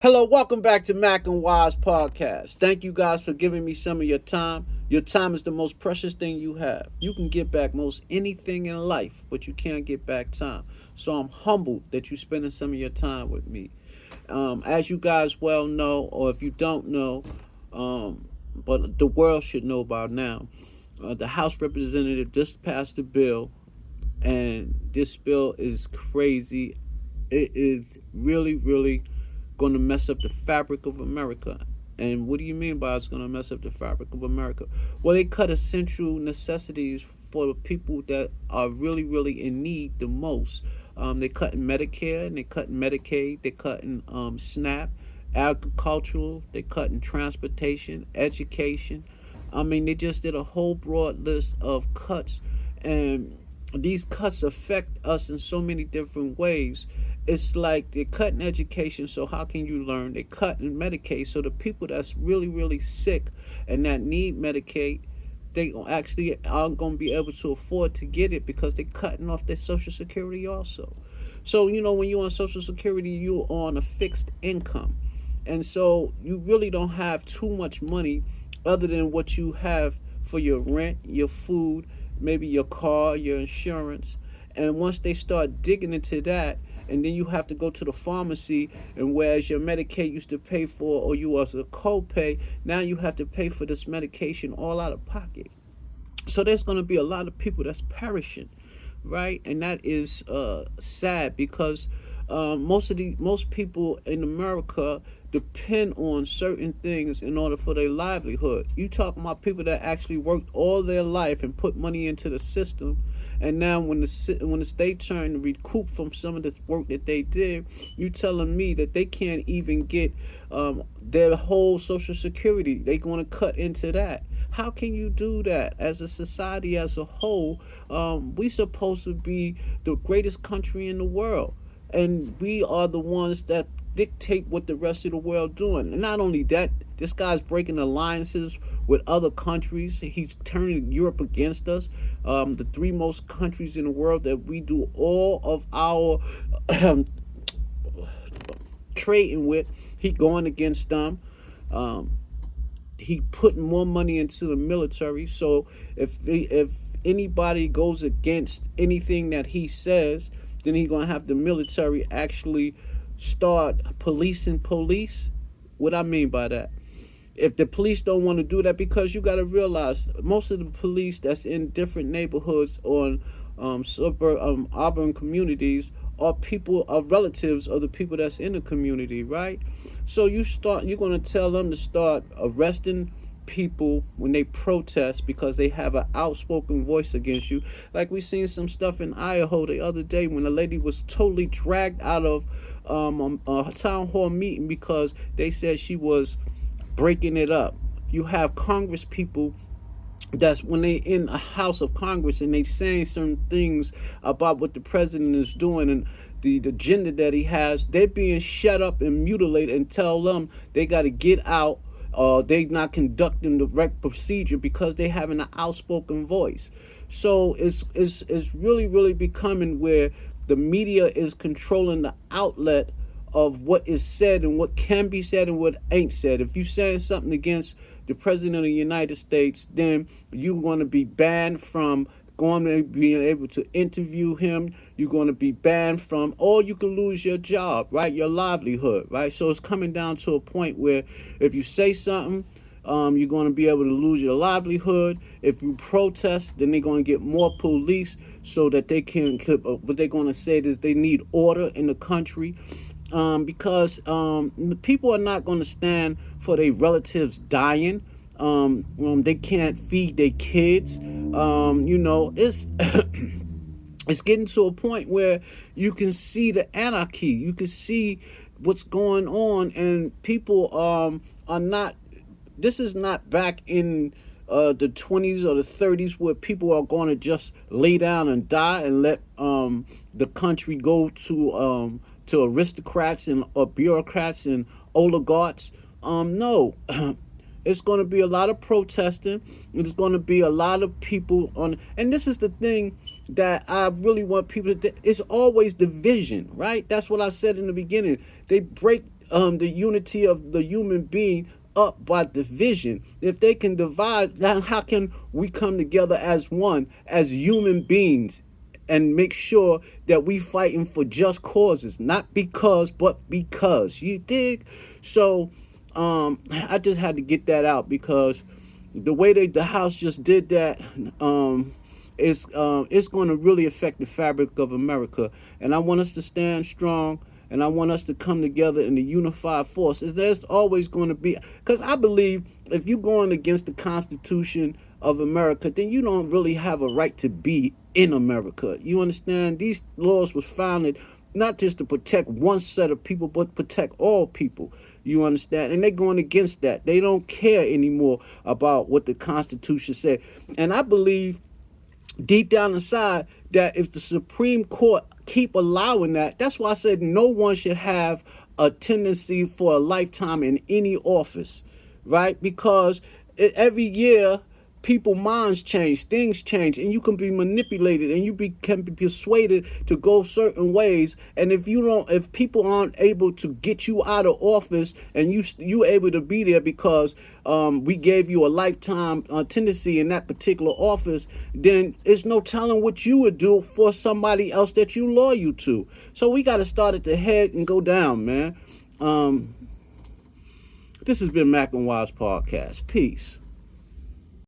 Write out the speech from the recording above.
Hello, welcome back to Mac and Wise Podcast. Thank you guys for giving me some of your time. Your time is the most precious thing you have. You can get back most anything in life, but you can't get back time. So I'm humbled that you're spending some of your time with me. As you guys well know, or if you don't know, but the world should know by now, the House Representative just passed a bill, and this bill is crazy. It is really, really going to mess up the fabric of America. And what do you mean by it's going to mess up the fabric of America? Well, they cut essential necessities for the people that are really, really in need the most. They cutting Medicare and they cutting Medicaid. They cutting SNAP, agricultural. They cutting transportation, education. I mean, they just did a whole broad list of cuts, and these cuts affect us in so many different ways. It's like they're cutting education, so how can you learn? They're cutting Medicaid, so the people that's really, really sick and that need Medicaid, they actually aren't going to be able to afford to get it because they're cutting off their Social Security also. So, when you're on Social Security, you're on a fixed income. And so you really don't have too much money other than what you have for your rent, your food, maybe your car, your insurance. And once they start digging into that, and then you have to go to the pharmacy, and whereas your Medicaid used to pay for, or you was a copay, now you have to pay for this medication all out of pocket. So there's going to be a lot of people that's perishing, right? And that is sad because most people in America depend on certain things in order for their livelihood. You talking about people that actually worked all their life and put money into the system, and now when the state trying to recoup from some of the work that they did, you telling me that they can't even get their whole Social Security? They going to cut into that. How can you do that as a society as a whole? We supposed to be the greatest country in the world, and we are the ones that dictate what the rest of the world doing. And not only that, this guy's breaking alliances with other countries. He's turning Europe against us. The three most countries in the world that we do all of our trading with, he going against them. Um, he putting more money into the military. So if anybody goes against anything that he says, then he's gonna have the military actually start policing police. What I mean by that, if the police don't want to do that, because you got to realize most of the police that's in different neighborhoods on urban communities are people, are relatives of the people that's in the community, right? So you're going to tell them to start arresting people when they protest because they have an outspoken voice against you. Like we seen some stuff in Idaho the other day when a lady was totally dragged out of a town hall meeting because they said she was breaking it up. You have Congress people that's when they in a House of Congress and they saying certain things about what the president is doing and the agenda that he has, they're being shut up and mutilated and tell them they got to get out. They not conducting the correct procedure because they having an outspoken voice. So it's really, really becoming where the media is controlling the outlet of what is said and what can be said and what ain't said. If you saying something against the president of the United States, then you're going to be banned from going to being able to interview him. You're going to be banned from, or you can lose your job, right? Your livelihood, right? So it's coming down to a point where if you say something, you're going to be able to lose your livelihood. If you protest, then they're going to get more police so that they can. What they're going to say is they need order in the country. Because people are not going to stand for their relatives dying. They can't feed their kids. It's it's getting to a point where you can see the anarchy. You can see what's going on, and people are not. This is not back in the 20s or the 30s where people are going to just lay down and die and let the country go to aristocrats and bureaucrats and oligarchs. No, it's going to be a lot of protesting. There's going to be a lot of people on, and this is the thing that I really want people to. It's always division, right? That's what I said in the beginning. They break the unity of the human being up by division? If they can divide, then how can we come together as one, as human beings, and make sure that we fighting for just causes, not because, but because. You dig? So I just had to get that out, because the way the House just did that, it's going to really affect the fabric of America. And I want us to stand strong, and I want us to come together in a unified force. There's always going to be, because I believe if you're going against the Constitution of America, then you don't really have a right to be in America. You understand? These laws was founded not just to protect one set of people, but protect all people. You understand? And they're going against that. They don't care anymore about what the Constitution said. And I believe deep down inside that if the Supreme Court keep allowing that, that's why I said no one should have a tendency for a lifetime in any office, right? Because every year people minds change, things change, and you can be manipulated, and can be persuaded to go certain ways. And if people aren't able to get you out of office, and you able to be there because we gave you a lifetime tendency in that particular office, then it's no telling what you would do for somebody else that you loyal to. So we got to start at the head and go down, man. This has been Mac and Wise Podcast. Peace.